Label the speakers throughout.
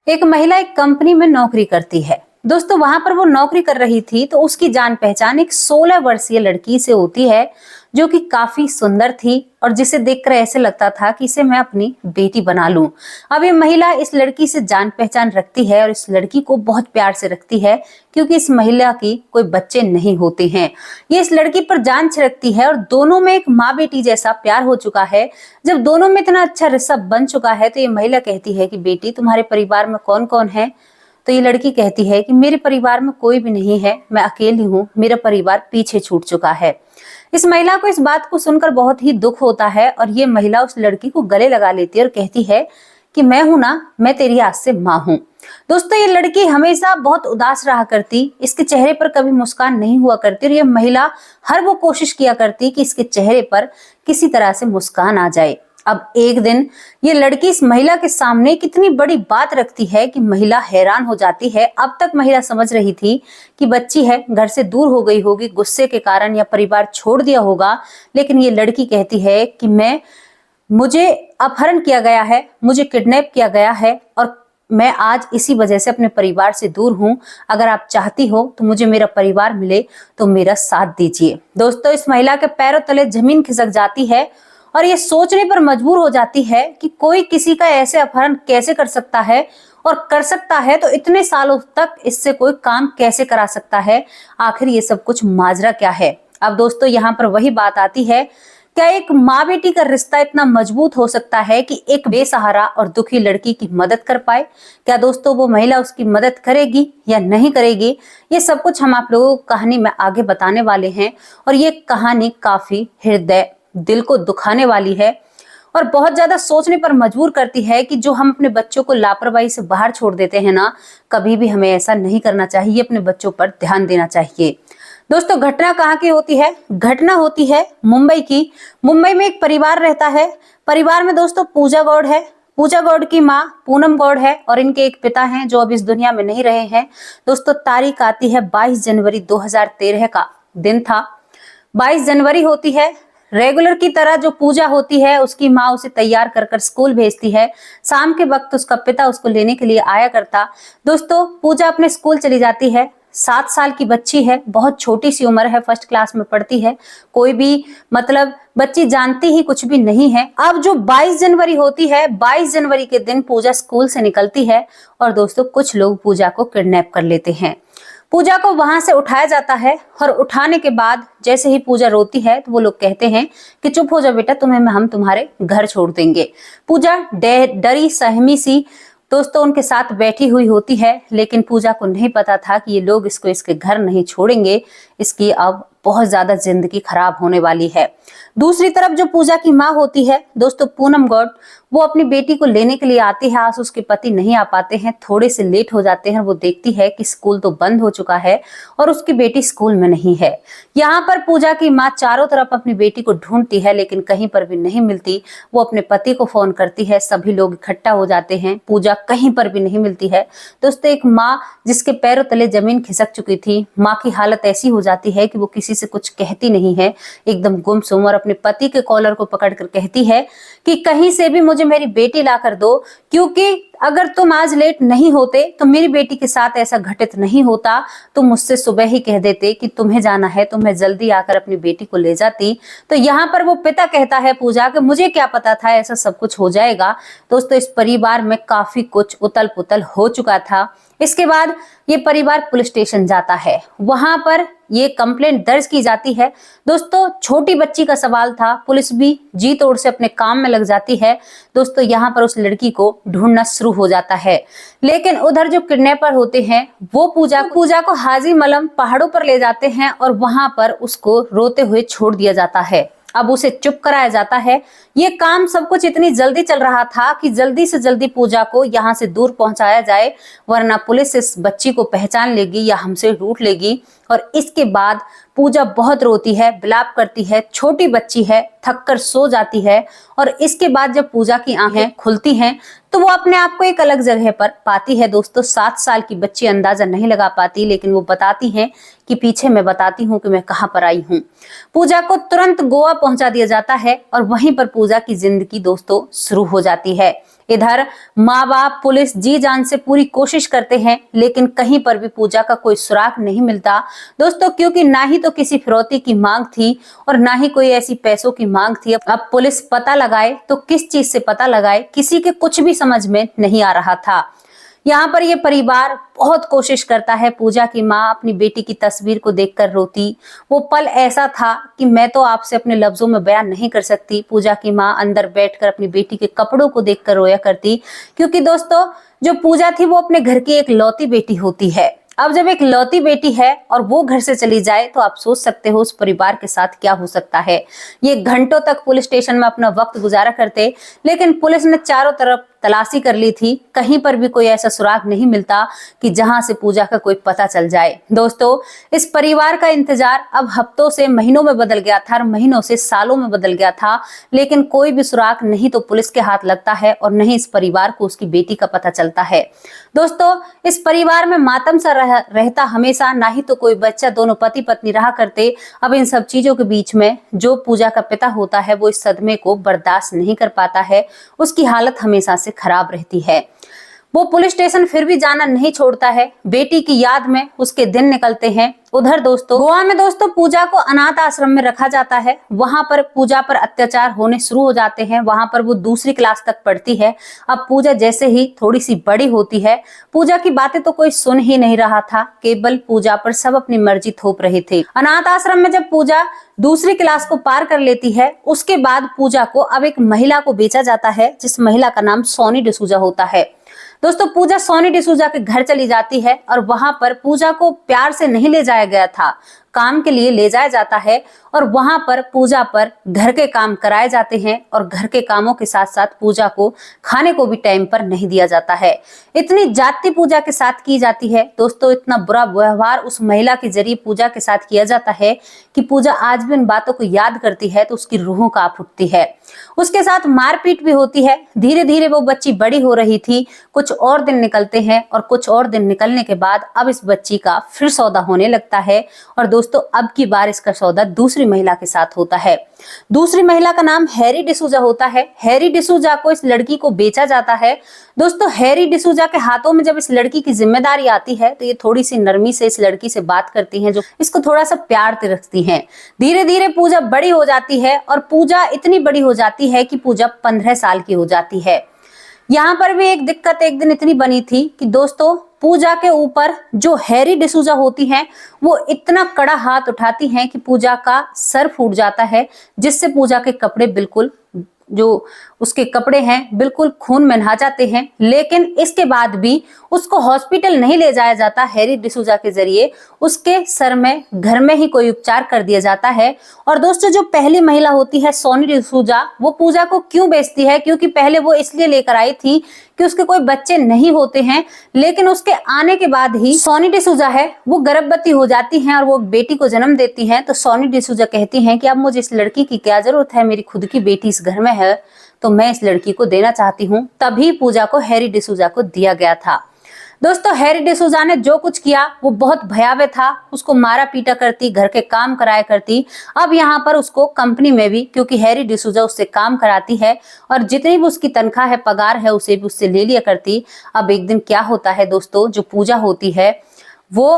Speaker 1: एक महिला एक कंपनी में नौकरी करती है। दोस्तों वहां पर वो नौकरी कर रही थी तो उसकी जान पहचान एक 16 वर्षीय लड़की से होती है जो कि काफी सुंदर थी और जिसे देखकर ऐसे लगता था कि इसे मैं अपनी बेटी बना लूं। अब ये महिला इस लड़की से जान पहचान रखती है और इस लड़की को बहुत प्यार से रखती है क्योंकि इस महिला की कोई बच्चे नहीं होते हैं। ये इस लड़की पर जान छिड़कती है और दोनों में एक माँ बेटी जैसा प्यार हो चुका है। जब दोनों में इतना अच्छा रिश्ता बन चुका है तो ये महिला कहती है कि बेटी तुम्हारे परिवार में कौन कौन है। तो ये लड़की कहती है कि मेरे परिवार में कोई भी नहीं है, मैं अकेली हूँ, मेरा परिवार पीछे छूट चुका है। इस महिला को इस बात को सुनकर बहुत ही दुख होता है और ये महिला उस लड़की को गले लगा लेती है और कहती है कि मैं हूं ना, मैं तेरी आज से माँ हूं। दोस्तों ये लड़की हमेशा बहुत उदास रहा करती, इसके चेहरे पर कभी मुस्कान नहीं हुआ करती और ये महिला हर वो कोशिश किया करती कि इसके चेहरे पर किसी तरह से मुस्कान आ जाए। अब एक दिन ये लड़की इस महिला के सामने कितनी बड़ी बात रखती है कि महिला हैरान हो जाती है। अब तक महिला समझ रही थी कि बच्ची है, घर से दूर हो गई होगी गुस्से के कारण या परिवार छोड़ दिया होगा, लेकिन ये लड़की कहती है कि मुझे अपहरण किया गया है, मुझे किडनैप किया गया है और मैं आज इसी वजह से अपने परिवार से दूर हूं। अगर आप चाहती हो तो मुझे मेरा परिवार मिले तो मेरा साथ दीजिए। दोस्तों इस महिला के पैरों तले जमीन खिसक जाती है और ये सोचने पर मजबूर हो जाती है कि कोई किसी का ऐसे अपहरण कैसे कर सकता है और कर सकता है तो इतने सालों तक इससे कोई काम कैसे करा सकता है। आखिर ये सब कुछ माजरा क्या है। अब दोस्तों यहाँ पर वही बात आती है, क्या एक माँ बेटी का रिश्ता इतना मजबूत हो सकता है कि एक बेसहारा और दुखी लड़की की मदद कर पाए। क्या दोस्तों वो महिला उसकी मदद करेगी या नहीं करेगी, ये सब कुछ हम आप लोगों को कहानी में आगे बताने वाले हैं। और ये कहानी काफी हृदय दिल को दुखाने वाली है और बहुत ज्यादा सोचने पर मजबूर करती है कि जो हम अपने बच्चों को लापरवाही से बाहर छोड़ देते हैं ना, कभी भी हमें ऐसा नहीं करना चाहिए, अपने बच्चों पर ध्यान देना चाहिए। दोस्तों घटना कहाँ की होती है? घटना होती है मुंबई की। मुंबई में एक परिवार रहता है। परिवार में दोस्तों पूजा गौड़ है। पूजा गौड़ की माँ पूनम गौड़ है और इनके एक पिता हैं जो अब इस दुनिया में नहीं रहे हैं। दोस्तों तारीख आती है 22 जनवरी 2013 का दिन था। 22 जनवरी होती है। रेगुलर की तरह जो पूजा होती है उसकी माँ उसे तैयार कर कर स्कूल भेजती है। शाम के वक्त उसका पिता उसको लेने के लिए आया करता। दोस्तों पूजा अपने स्कूल चली जाती है। 7 साल की बच्ची है, बहुत छोटी सी उम्र है, फर्स्ट क्लास में पढ़ती है। कोई भी बच्ची जानती ही कुछ भी नहीं है। अब जो 22 जनवरी होती है, 22 जनवरी के दिन पूजा स्कूल से निकलती है और दोस्तों कुछ लोग पूजा को किडनैप कर लेते हैं। पूजा को वहां से उठाया जाता है और उठाने के बाद जैसे ही पूजा रोती है तो वो लोग कहते हैं कि चुप हो जाओ बेटा, हम तुम्हारे घर छोड़ देंगे। पूजा डरी सहमी सी दोस्तों उनके साथ बैठी हुई होती है, लेकिन पूजा को नहीं पता था कि ये लोग इसको इसके घर नहीं छोड़ेंगे। इसकी अब बहुत ज्यादा जिंदगी खराब होने वाली है। दूसरी तरफ जो पूजा की माँ होती है दोस्तों पूनम गौड़, वो अपनी बेटी को लेने के लिए आती है। आज उसके पति नहीं आ पाते हैं, थोड़े से लेट हो जाते हैं। वो देखती है कि स्कूल तो बंद हो चुका है और उसकी बेटी स्कूल में नहीं है। यहाँ पर पूजा की माँ चारों तरफ अपनी बेटी को ढूंढती है लेकिन कहीं पर भी नहीं मिलती। वो अपने पति को फोन करती है, सभी लोग इकट्ठा हो जाते हैं, पूजा कहीं पर भी नहीं मिलती है। दोस्तों एक माँ जिसके पैरों तले जमीन खिसक चुकी थी, माँ की हालत ऐसी हो जाती है कि वो किसी से कुछ कहती नहीं है, एकदम गुमसुम, और अपने पति के कॉलर को पकड़कर कहती है कि कहीं से भी मुझे मेरी बेटी ला कर दो, क्योंकि अगर तुम आज लेट नहीं होते तो मेरी बेटी के साथ ऐसा घटित नहीं होता। तुम मुझसे सुबह ही कह देते कि तुम्हें जाना है तो मैं जल्दी आकर अपनी बेटी को ले जाती। तो यहाँ पर वो पिता कहता है पूजा कि मुझे क्या पता था ऐसा सब कुछ हो जाएगा। दोस्तों इस परिवार में काफी कुछ उतल पुतल हो चुका था। इसके बाद ये परिवार पुलिस स्टेशन जाता है, वहां पर ये कंप्लेंट दर्ज की जाती है। दोस्तों छोटी बच्ची का सवाल था, पुलिस भी जी तोड़ से अपने काम में लग जाती है। दोस्तों यहाँ पर उस लड़की को ढूंढना शुरू हो जाता है, लेकिन उधर जो किडनैपर होते हैं वो पूजा को हाजी मलम पहाड़ों पर ले जाते हैं और वहां पर उसको रोते हुए छोड़ दिया जाता है। अब उसे चुप कराया जाता है। ये काम सब कुछ इतनी जल्दी चल रहा था कि जल्दी से जल्दी पूजा को यहाँ से दूर पहुंचाया जाए, वरना पुलिस इस बच्ची को पहचान लेगी या हमसे रूठ लेगी। और इसके बाद पूजा बहुत रोती है, विलाप करती है, छोटी बच्ची है, थक कर सो जाती है। और इसके बाद जब पूजा की आंखें खुलती हैं तो वो अपने आप को एक अलग जगह पर पाती है। दोस्तों 7 साल की बच्ची अंदाजा नहीं लगा पाती, लेकिन वो बताती हैं कि पीछे मैं बताती हूँ कि मैं कहाँ पर आई हूँ। पूजा को तुरंत गोवा पहुंचा दिया जाता है और वहीं पर पूजा की जिंदगी दोस्तों शुरू हो जाती है। इधर माँ बाप, पुलिस जी जान से पूरी कोशिश करते हैं, लेकिन कहीं पर भी पूजा का कोई सुराग नहीं मिलता दोस्तों, क्योंकि ना ही तो किसी फिरौती की मांग थी और ना ही कोई ऐसी पैसों की मांग थी। अब पुलिस पता लगाए तो किस चीज से पता लगाए, किसी के कुछ भी समझ में नहीं आ रहा था। यहाँ पर ये परिवार बहुत कोशिश करता है। पूजा की माँ अपनी बेटी की तस्वीर को देखकर रोती। वो पल ऐसा था कि मैं तो आपसे अपने लफ्जों में बयान नहीं कर सकती। पूजा की माँ अंदर बैठकर अपनी बेटी के कपड़ों को देखकर रोया करती, क्योंकि दोस्तों जो पूजा थी वो अपने घर की एक लौती बेटी होती है। अब जब एक लौती बेटी है और वो घर से चली जाए तो आप सोच सकते हो उस परिवार के साथ क्या हो सकता है। ये घंटों तक पुलिस स्टेशन में अपना वक्त गुजारा करते, लेकिन पुलिस ने चारों तरफ तलाशी कर ली थी, कहीं पर भी कोई ऐसा सुराग नहीं मिलता कि जहां से पूजा का कोई पता चल जाए। दोस्तों इस परिवार का इंतजार अब हफ्तों से महीनों में बदल गया था और महीनों से सालों में बदल गया था, लेकिन कोई भी सुराग नहीं तो पुलिस के हाथ लगता है और नहीं इस परिवार को उसकी बेटी का पता चलता है। दोस्तों इस परिवार में मातम सा रहता हमेशा, ना ही तो कोई बच्चा, दोनों पति पत्नी रहा करते। अब इन सब चीजों के बीच में जो पूजा का पिता होता है वो इस सदमे को बर्दाश्त नहीं कर पाता है। उसकी हालत हमेशा से खराब रहती है। वो पुलिस स्टेशन फिर भी जाना नहीं छोड़ता है। बेटी की याद में उसके दिन निकलते हैं। उधर दोस्तों गोवा में दोस्तों पूजा को अनाथ आश्रम में रखा जाता है। वहां पर पूजा पर अत्याचार होने शुरू हो जाते हैं। वहां पर वो दूसरी क्लास तक पढ़ती है। अब पूजा जैसे ही थोड़ी सी बड़ी होती है, पूजा की बातें तो कोई सुन ही नहीं रहा था, केवल पूजा पर सब अपनी मर्जी थोप रहे थे। अनाथ आश्रम में जब पूजा दूसरी क्लास को पार कर लेती है, उसके बाद पूजा को अब एक महिला को बेचा जाता है, जिस महिला का नाम सोनी डिसूजा होता है। दोस्तों पूजा सोनी डिसूजा के घर चली जाती है और वहां पर पूजा को प्यार से नहीं ले जाया गया था, काम के लिए ले जाया जाता है और वहां पर पूजा पर घर के काम कराए जाते हैं और घर के कामों के साथ साथ पूजा को खाने को भी टाइम पर नहीं दिया जाता है। इतनी जाति पूजा के साथ की जाती है दोस्तों, इतना बुरा व्यवहार उस महिला के जरिए पूजा के साथ किया जाता है कि पूजा आज भी उन बातों को याद करती है तो उसकी रूहों कांप उठती है। उसके साथ मारपीट भी होती है। धीरे धीरे वो बच्ची बड़ी हो रही थी। कुछ और दिन निकलते हैं और कुछ और दिन निकलने के बाद अब इस बच्ची का फिर सौदा होने लगता है और दोस्तों अब की बार इसका सौदा दूसरी महिला के साथ होता है। दूसरी महिला का नाम हैरी डिसूजा होता है। हैरी डिसूजा को इस लड़की को बेचा जाता है। दोस्तों हैरी डिसूजा के हाथों में जब इस लड़की की जिम्मेदारी आती है तो ये थोड़ी सी नरमी से इस लड़की से बात करती हैं, जो इसको थोड़ा सा प्यार से रखती हैं। धीरे धीरे पूजा बड़ी हो जाती है और पूजा इतनी बड़ी हो जाती है कि पूजा 15 साल की हो जाती है। यहाँ पर भी एक दिक्कत एक दिन इतनी बनी थी कि दोस्तों पूजा के ऊपर जो हैरी डिसूजा होती हैं वो इतना कड़ा हाथ उठाती हैं कि पूजा का सर फूट जाता है, जिससे पूजा के कपड़े बिल्कुल, जो उसके कपड़े हैं बिल्कुल खून में नहा जाते हैं। लेकिन इसके बाद भी उसको हॉस्पिटल नहीं ले जाया जाता। हैरी डिसूजा के जरिए उसके सर में घर में ही कोई उपचार कर दिया जाता है। और दोस्तों जो पहली महिला होती है सोनी डिसूजा, वो पूजा को क्यों बेचती है, क्योंकि पहले वो इसलिए लेकर आई थी कि उसके कोई बच्चे नहीं होते हैं, लेकिन उसके आने के बाद ही सोनी डिसूजा है वो गर्भवती हो जाती हैं और वो बेटी को जन्म देती हैं। तो सोनी डिसूजा कहती हैं कि अब मुझे इस लड़की की क्या जरूरत है, मेरी खुद की बेटी इस घर में है तो मैं इस लड़की को देना चाहती हूँ। तभी पूजा को हैरी डिसूजा को दिया गया था। दोस्तों हैरी डिसूजा ने जो कुछ किया वो बहुत भयावह था। उसको मारा पीटा करती, घर के काम कराया करती। अब यहाँ पर उसको कंपनी में भी, क्योंकि हैरी डिसूजा उससे काम कराती है और जितनी भी उसकी तनख्वाह है, पगार है, उसे भी उससे ले लिया करती। अब एक दिन क्या होता है दोस्तों, जो पूजा होती है वो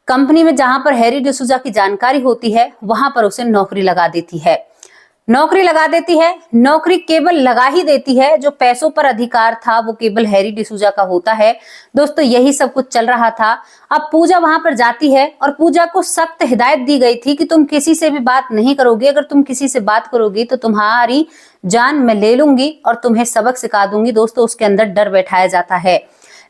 Speaker 1: कंपनी में जहां पर हैरी डिसूजा की जानकारी होती है वहां पर उसे नौकरी लगा देती है। नौकरी लगा देती है, नौकरी केवल लगा ही देती है, जो पैसों पर अधिकार था वो केवल हैरी डिसूजा का होता है। दोस्तों यही सब कुछ चल रहा था। अब पूजा वहां पर जाती है और पूजा को सख्त हिदायत दी गई थी कि तुम किसी से भी बात नहीं करोगे। अगर तुम किसी से बात करोगी तो तुम्हारी जान मैं ले लूंगी और तुम्हें सबक सिखा दूंगी। दोस्तों उसके अंदर डर बैठाया जाता है।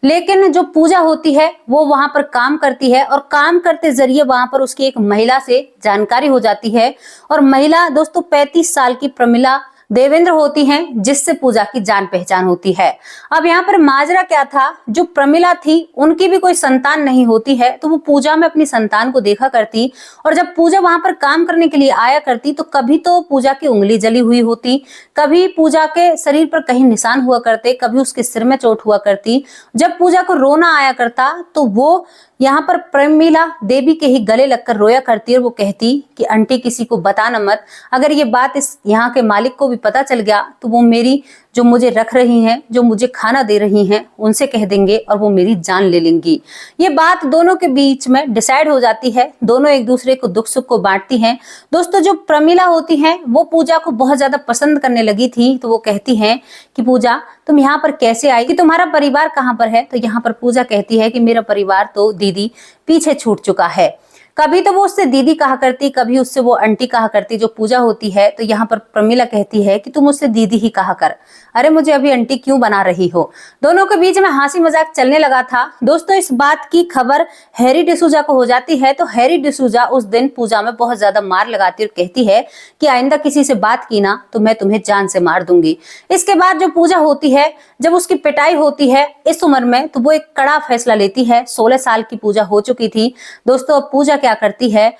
Speaker 1: लेकिन जो पूजा होती है वो वहां पर काम करती है और काम करते जरिए वहां पर उसकी एक महिला से जानकारी हो जाती है और महिला दोस्तों 35 साल की प्रमिला देवेंद्र होती हैं, जिससे पूजा की जान पहचान होती है। अब यहाँ पर माजरा क्या था, जो प्रमिला थी उनकी भी कोई संतान नहीं होती है, तो वो पूजा में अपनी संतान को देखा करती और जब पूजा वहां पर काम करने के लिए आया करती तो कभी तो पूजा की उंगली जली हुई होती, कभी पूजा के शरीर पर कहीं निशान हुआ करते, कभी उसके सिर में चोट हुआ करती। जब पूजा को रोना आया करता तो वो यहाँ पर प्रमिला देवी के ही गले लगकर रोया करती और वो कहती कि आंटी किसी को बताना मत, अगर ये बात इस यहाँ के मालिक को भी पता चल गया तो वो मेरी जो मुझे रख रही हैं, जो मुझे खाना दे रही हैं, उनसे कह देंगे और वो मेरी जान ले लेंगी। ये बात दोनों के बीच में डिसाइड हो जाती है, दोनों एक दूसरे को दुख सुख को बांटती हैं। दोस्तों जो प्रमिला होती हैं वो पूजा को बहुत ज्यादा पसंद करने लगी थी, तो वो कहती हैं कि पूजा तुम यहाँ पर कैसे आई, कि तुम्हारा परिवार कहाँ पर है। तो यहाँ पर पूजा कहती है कि मेरा परिवार तो दीदी पीछे छूट चुका है। कभी तो वो उससे दीदी कहा करती, कभी उससे वो आंटी कहा करती जो पूजा होती है। तो यहाँ पर प्रमिला कहती है कि तुम उससे दीदी ही कहा कर, अरे मुझे अभी आंटी क्यों बना रही हो। दोनों के बीच में हंसी मजाक चलने लगा था। दोस्तों इस बात की खबर हैरी डिसूजा को हो जाती है, तो हैरी डिसूजा उस दिन पूजा में बहुत ज्यादा मार लगाती और कहती है कि आइंदा किसी से बात की ना तो मैं तुम्हें जान से मार दूंगी। इसके बाद जो पूजा होती है, जब उसकी पिटाई होती है इस उम्र में, तो वो एक कड़ा फैसला लेती है। 16 साल की पूजा हो चुकी थी। दोस्तों अब पूजा क्या करती है,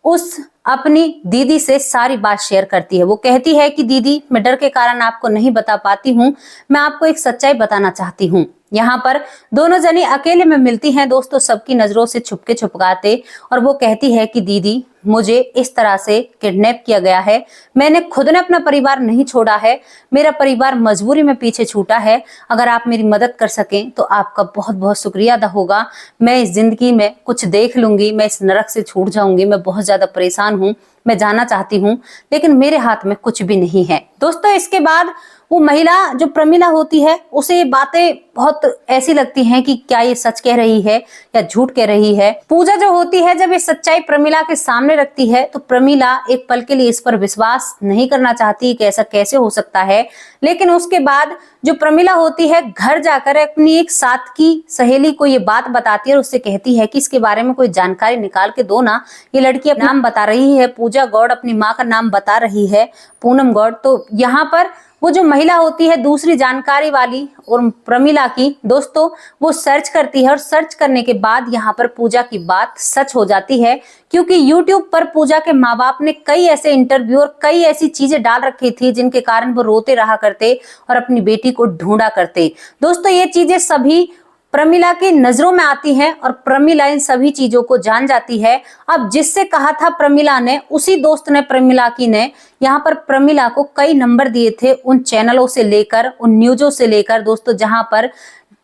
Speaker 1: उस अपनी दीदी से सारी बात शेयर करती है। वो कहती है कि दीदी मैं डर के कारण आपको नहीं बता पाती हूँ, मैं आपको एक सच्चाई बताना चाहती हूँ। यहाँ पर दोनों जनी अकेले में मिलती हैं दोस्तों, सबकी नजरों से छुपके छुपकाते, और वो कहती है कि दीदी मुझे इस तरह से किडनैप किया गया है, मैंने खुद ने अपना परिवार नहीं छोड़ा है, मेरा परिवार मजबूरी में पीछे छूटा है। अगर आप मेरी मदद कर सकें तो आपका बहुत बहुत शुक्रिया अदा होगा। मैं इस जिंदगी में कुछ देख लूंगी, मैं इस नरक से छूट जाऊंगी, मैं बहुत ज्यादा परेशान हूँ, मैं जाना चाहती हूँ, लेकिन मेरे हाथ में कुछ भी नहीं है। दोस्तों इसके बाद वो महिला जो प्रमिला होती है उसे ये बातें बहुत ऐसी लगती हैं कि क्या ये सच कह रही है या झूठ कह रही है। पूजा जो होती है जब ये सच्चाई प्रमिला के सामने रखती है तो प्रमिला एक पल के लिए इस पर विश्वास नहीं करना चाहती कि ऐसा कैसे हो सकता है। लेकिन उसके बाद जो प्रमिला होती है घर जाकर अपनी एक साथ की सहेली को ये बात बताती है और उससे कहती है कि इसके बारे में कोई जानकारी निकाल के दो ना। ये लड़की अपना नाम बता रही है, पूजा गौड़ अपनी माँ का नाम बता रही है, पूनम गौड़। तो यहाँ पर वो जो महिला होती है दूसरी जानकारी वाली और प्रमिला की, दोस्तों वो सर्च करती है और सर्च करने के बाद यहाँ पर पूजा की बात सच हो जाती है। क्योंकि YouTube पर पूजा के माँ बाप ने कई ऐसे इंटरव्यू और कई ऐसी चीजें डाल रखी थी जिनके कारण वो रोते रहा करते और अपनी बेटी को ढूंढा करते। दोस्तों ये चीजें सभी प्रमिला की नजरों में आती हैं और प्रमिला इन सभी चीजों को जान जाती है। अब जिससे कहा था प्रमिला ने, उसी दोस्त ने प्रमिला की ने यहाँ पर प्रमिला को कई नंबर दिए थे, उन चैनलों से लेकर उन न्यूजों से लेकर दोस्तों, जहां पर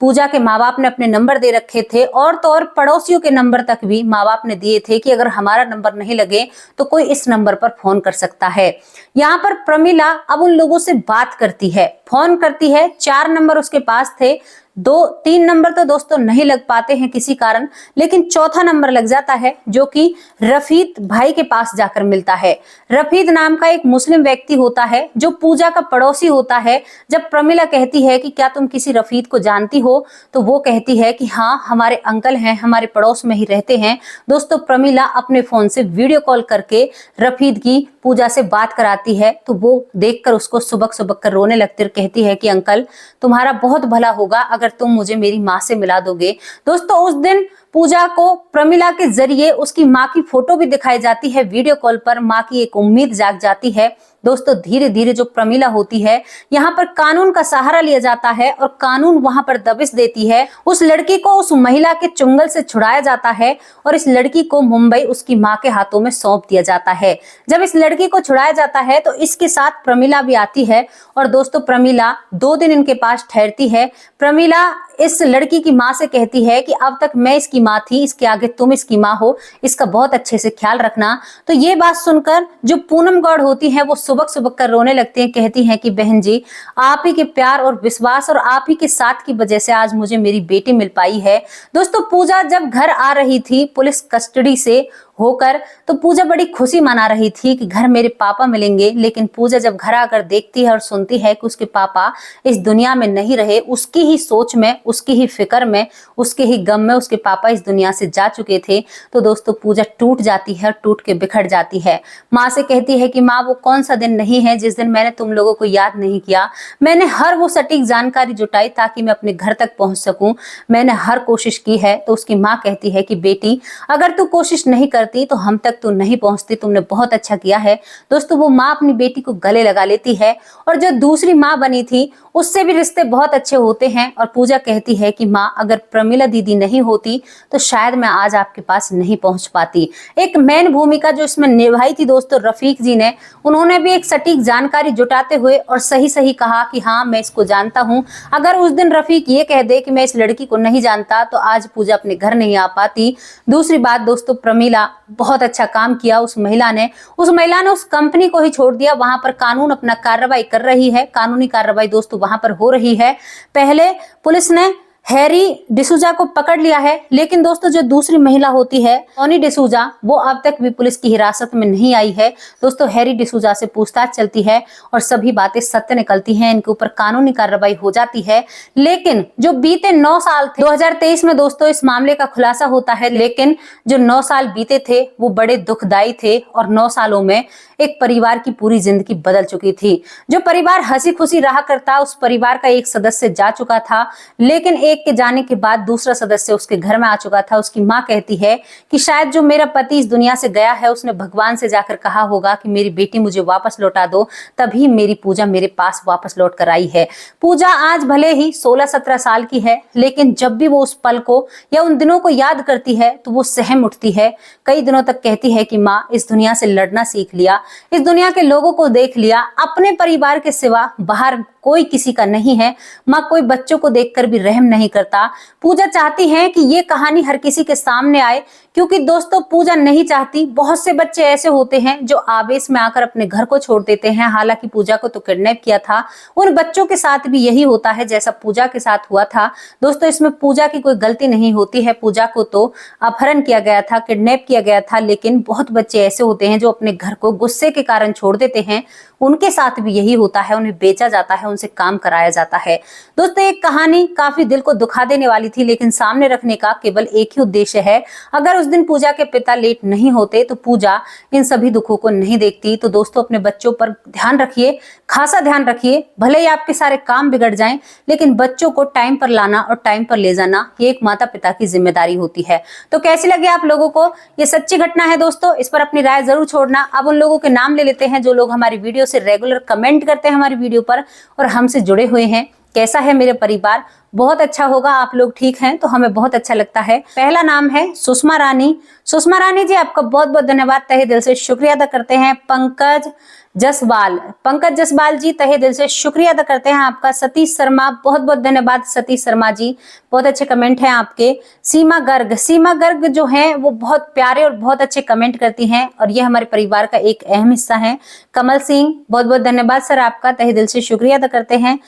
Speaker 1: पूजा के माँ बाप ने अपने नंबर दे रखे थे और तो और पड़ोसियों के नंबर तक भी माँ बाप ने दिए थे कि अगर हमारा नंबर नहीं लगे तो कोई इस नंबर पर फोन कर सकता है। यहाँ पर प्रमिला अब उन लोगों से बात करती है, फोन करती है। 4 नंबर उसके पास थे, 2-3 नंबर तो दोस्तों नहीं लग पाते हैं किसी कारण, लेकिन चौथा नंबर लग जाता है जो कि रफीद भाई के पास जाकर मिलता है। रफीद नाम का एक मुस्लिम व्यक्ति होता है जो पूजा का पड़ोसी होता है। जब प्रमिला कहती है कि क्या तुम किसी रफीद को जानती हो, तो वो कहती है कि हाँ हमारे अंकल हैं, हमारे पड़ोस में ही रहते हैं। दोस्तों प्रमिला अपने फोन से वीडियो कॉल करके रफीद की पूजा से बात कराती है, तो वो देखकर उसको सुबक सुबक कर रोने लगती और कहती है कि अंकल तुम्हारा बहुत भला होगा अगर तुम मुझे मेरी माँ से मिला दोगे। दोस्तों उस दिन पूजा को प्रमिला के जरिए उसकी माँ की फोटो भी दिखाई जाती है वीडियो कॉल पर। माँ की एक उम्मीद जाग जाती है। दोस्तों धीरे धीरे जो प्रमिला होती है यहाँ पर कानून का सहारा लिया जाता है और कानून वहां पर दबिश देती है। उस लड़की को उस महिला के चुंगल से छुड़ाया जाता है और इस लड़की को मुंबई उसकी माँ के हाथों में सौंप दिया जाता है। जब इस लड़की को छुड़ाया जाता है तो इसके साथ प्रमिला भी आती है और दोस्तों प्रमिला 2 दिन इनके पास ठहरती है। प्रमिला इस लड़की की माँ से कहती है कि अब तक मैं इसकी माँ थी, इसके आगे तुम इसकी माँ हो, इसका बहुत अच्छे से ख्याल रखना। तो ये बात सुनकर जो पूनम गौड़ होती है वो सुबक सुबक कर रोने लगती हैं, कहती हैं कि बहन जी आप ही के प्यार और विश्वास और आप ही के साथ की वजह से आज मुझे मेरी बेटी मिल पाई है। दोस्तों पूजा जब घर आ रही थी पुलिस कस्टडी से होकर, तो पूजा बड़ी खुशी मना रही थी कि घर मेरे पापा मिलेंगे। लेकिन पूजा जब घर आकर देखती है और सुनती है कि उसके पापा इस दुनिया में नहीं रहे, उसकी ही सोच में, उसकी ही फिक्र में, उसके ही गम में उसके पापा इस दुनिया से जा चुके थे, तो दोस्तों पूजा टूट जाती है, टूट के बिखर जाती है। माँ से कहती है कि माँ वो कौन सा दिन नहीं है जिस दिन मैंने तुम लोगों को याद नहीं किया। मैंने हर वो सटीक जानकारी जुटाई ताकि मैं अपने घर तक पहुंच सकूं, मैंने हर कोशिश की है। तो उसकी माँ कहती है कि बेटी अगर तू कोशिश नहीं तो हम तक तो नहीं पहुंचती, तुमने बहुत अच्छा किया है। दोस्तों वो माँ अपनी बेटी को गले लगा लेती है और जो दूसरी माँ बनी थी उससे भी रिश्ते बहुत अच्छे होते हैं और पूजा कहती है कि माँ अगर प्रमिला दीदी नहीं होती तो शायद मैं आज आपके पास नहीं पहुंच पाती। एक मेन भूमिका जो इसमें निभाई थी दोस्तों रफीक जी ने, उन्होंने भी एक सटीक जानकारी जुटाते हुए और सही सही कहा कि हाँ मैं इसको जानता हूँ। अगर उस दिन रफीक ये कह दे कि मैं इस लड़की को नहीं जानता तो आज पूजा अपने घर नहीं आ पाती। दूसरी बात दोस्तों, प्रमीला बहुत अच्छा काम किया। उस महिला ने उस कंपनी को ही छोड़ दिया। वहां पर कानून अपना कार्रवाई कर रही है, कानूनी कार्रवाई दोस्तों वहां पर हो रही है। पहले पुलिस ने हैरी डिसूजा को पकड़ लिया है, लेकिन दोस्तों जो दूसरी महिला होती है टोनी डिसूजा, वो अब तक भी पुलिस की हिरासत में नहीं आई है। दोस्तों हैरी डिसूजा से पूछताछ चलती है और सभी बातें सत्य निकलती हैं, इनके ऊपर कानूनी कार्रवाई हो जाती है। लेकिन जो बीते 9 साल थे 2023 में दोस्तों इस मामले का खुलासा होता है, लेकिन जो 9 साल बीते थे वो बड़े दुखदायी थे और 9 सालों में एक परिवार की पूरी जिंदगी बदल चुकी थी। जो परिवार हंसी खुशी रहा करता, उस परिवार का एक सदस्य जा चुका था, लेकिन एक के जाने के बाद दूसरा सदस्य उसके घर में आ चुका था। उसकी माँ कहती है कि शायद जो मेरा पति इस दुनिया से गया है उसने भगवान से जाकर कहा होगा कि मेरी बेटी मुझे वापस लौटा दो, तभी मेरी पूजा मेरे पास वापस लौट कर आई है। पूजा आज भले ही 16-17 साल की है, लेकिन जब भी वो उस पल को या उन दिनों को याद करती है तो वो सहम उठती है। कई दिनों तक कहती है कि माँ इस दुनिया से लड़ना सीख लिया, इस दुनिया के लोगों को देख लिया, अपने परिवार के सिवा बाहर कोई किसी का नहीं है। माँ कोई बच्चों को देखकर भी रहम नहीं करता। पूजा चाहती है कि ये कहानी हर किसी के सामने आए, क्योंकि दोस्तों पूजा नहीं चाहती। बहुत से बच्चे ऐसे होते हैं जो आवेश में आकर अपने घर को छोड़ देते हैं। हालांकि पूजा को तो किडनैप किया था, उन बच्चों के साथ भी यही होता है जैसा पूजा के साथ हुआ था। दोस्तों इसमें पूजा की कोई गलती नहीं होती है। पूजा को तो अपहरण किया गया था, किडनैप किया गया था, लेकिन बहुत बच्चे ऐसे होते हैं जो अपने घर को गुस्से के कारण छोड़ देते हैं। उनके साथ भी यही होता है, उन्हें बेचा जाता है, उनसे काम कराया जाता है। दोस्तों एक कहानी काफी दिल को दुखा देने वाली थी, लेकिन सामने रखने का केवल एक ही उद्देश्य है। अगर उस दिन पूजा के पिता लेट नहीं होते तो पूजा इन सभी दुखों को नहीं देखती। तो दोस्तों अपने बच्चों पर ध्यान रखिए, खासा ध्यान रखिए। भले ही आपके सारे काम बिगड़ जाएं, लेकिन बच्चों को टाइम पर लाना और टाइम पर ले जाना ये एक माता पिता की जिम्मेदारी होती है। तो कैसी लगी आप लोगों को? ये सच्ची घटना है दोस्तों, इस पर अपनी राय जरूर छोड़ना। अब उन लोगों के नाम ले लेते हैं जो लोग हमारी वीडियो से रेगुलर कमेंट करते हैं हमारी वीडियो पर और हमसे जुड़े हुए हैं। कैसा है मेरे परिवार? बहुत अच्छा होगा, आप लोग ठीक हैं तो हमें बहुत अच्छा लगता है। पहला नाम है सुषमा रानी। सुषमा रानी जी आपका बहुत बहुत धन्यवाद, तहे दिल से शुक्रिया अदा करते हैं। पंकज जसवाल जी तहे दिल से शुक्रिया अदा करते हैं आपका। सतीश शर्मा बहुत बहुत धन्यवाद सतीश शर्मा जी, बहुत अच्छे कमेंट हैं आपके। सीमा गर्ग जो हैं वो बहुत प्यारे और बहुत अच्छे कमेंट करती हैं और ये हमारे परिवार का एक अहम हिस्सा है। कमल सिंह बहुत बहुत धन्यवाद सर आपका, तहे दिल से शुक्रिया अदा करते हैं।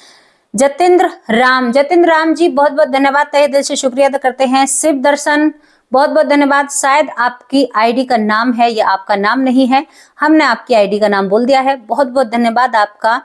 Speaker 1: जतेंद्र राम जी बहुत बहुत धन्यवाद, तहे दिल से शुक्रिया अदा करते हैं। शिव दर्शन बहुत बहुत धन्यवाद। शायद आपकी आईडी का नाम है या आपका नाम नहीं है, हमने आपकी आईडी का नाम बोल दिया है। बहुत बहुत धन्यवाद आपका।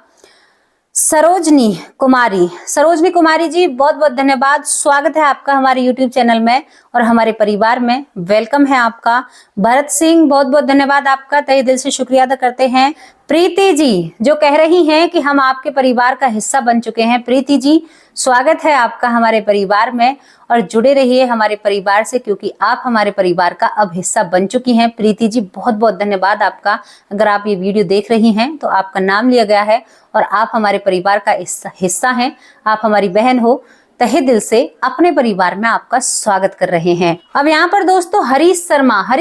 Speaker 1: सरोजनी कुमारी जी बहुत बहुत धन्यवाद, स्वागत है आपका हमारे यूट्यूब चैनल में और हमारे परिवार में, वेलकम है आपका। भरत सिंह बहुत बहुत धन्यवाद आपका, तहे दिल से शुक्रिया अदा करते हैं। प्रीति जी जो कह रही हैं कि हम आपके परिवार का हिस्सा बन चुके हैं, प्रीति जी स्वागत है आपका हमारे परिवार में और जुड़े रहिए हमारे परिवार से, क्योंकि आप हमारे परिवार का अब हिस्सा बन चुकी हैं। प्रीति जी बहुत बहुत धन्यवाद आपका। अगर आप ये वीडियो देख रही हैं तो आपका नाम लिया गया है और आप हमारे परिवार का हिस्सा हैं, आप हमारी बहन हो। तहे दिल से अपने परिवार में आपका स्वागत कर रहे हैं। अब यहाँ पर दोस्तों हरीश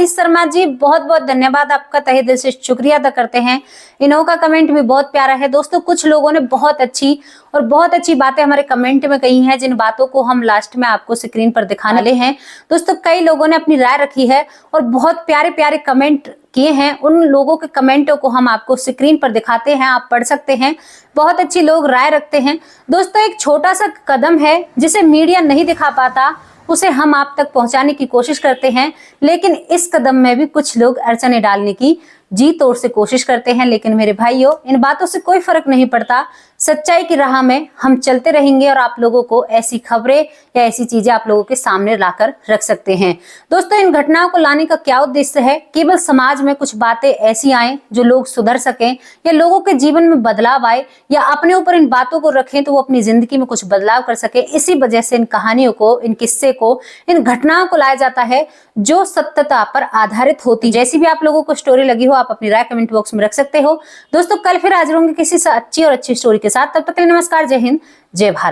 Speaker 1: शर्मा जी बहुत बहुत धन्यवाद आपका, तहे दिल से शुक्रिया अदा करते हैं। इन्हों का कमेंट भी बहुत प्यारा है। दोस्तों कुछ लोगों ने बहुत अच्छी बातें हमारे कमेंट में कही हैं, जिन बातों को हम लास्ट में आपको स्क्रीन पर दिखाने वाले हैं। दोस्तों कई लोगों ने अपनी राय रखी है और बहुत प्यारे प्यारे कमेंट किए हैं। उन लोगों के कमेंटों को हम आपको स्क्रीन पर दिखाते हैं, आप पढ़ सकते हैं। बहुत अच्छी लोग राय रखते हैं। दोस्तों एक छोटा सा कदम है जिसे मीडिया नहीं दिखा पाता, उसे हम आप तक पहुंचाने की कोशिश करते हैं, लेकिन इस कदम में भी कुछ लोग अड़चने डालने की जी तोड़ से कोशिश करते हैं। लेकिन मेरे भाइयों इन बातों से कोई फर्क नहीं पड़ता, सच्चाई की राह में हम चलते रहेंगे और आप लोगों को ऐसी खबरें या ऐसी चीजें आप लोगों के सामने लाकर रख सकते हैं। दोस्तों इन घटनाओं को लाने का क्या उद्देश्य है? केवल समाज में कुछ बातें ऐसी आए जो लोग सुधर सकें या लोगों के जीवन में बदलाव आए या अपने ऊपर इन बातों को रखें तो वो अपनी जिंदगी में कुछ बदलाव कर सके। इसी वजह से इन कहानियों को, इन किस्से को, इन घटनाओं को लाया जाता है जो सत्यता पर आधारित होती। जैसी भी आप लोगों को स्टोरी लगी हो आप अपनी राय कमेंट बॉक्स में रख सकते हो। दोस्तों कल फिर हाजिर होंगे किसी से अच्छी और अच्छी स्टोरी के साथ। तब तक के लिए नमस्कार, जय हिंद, जय भारत।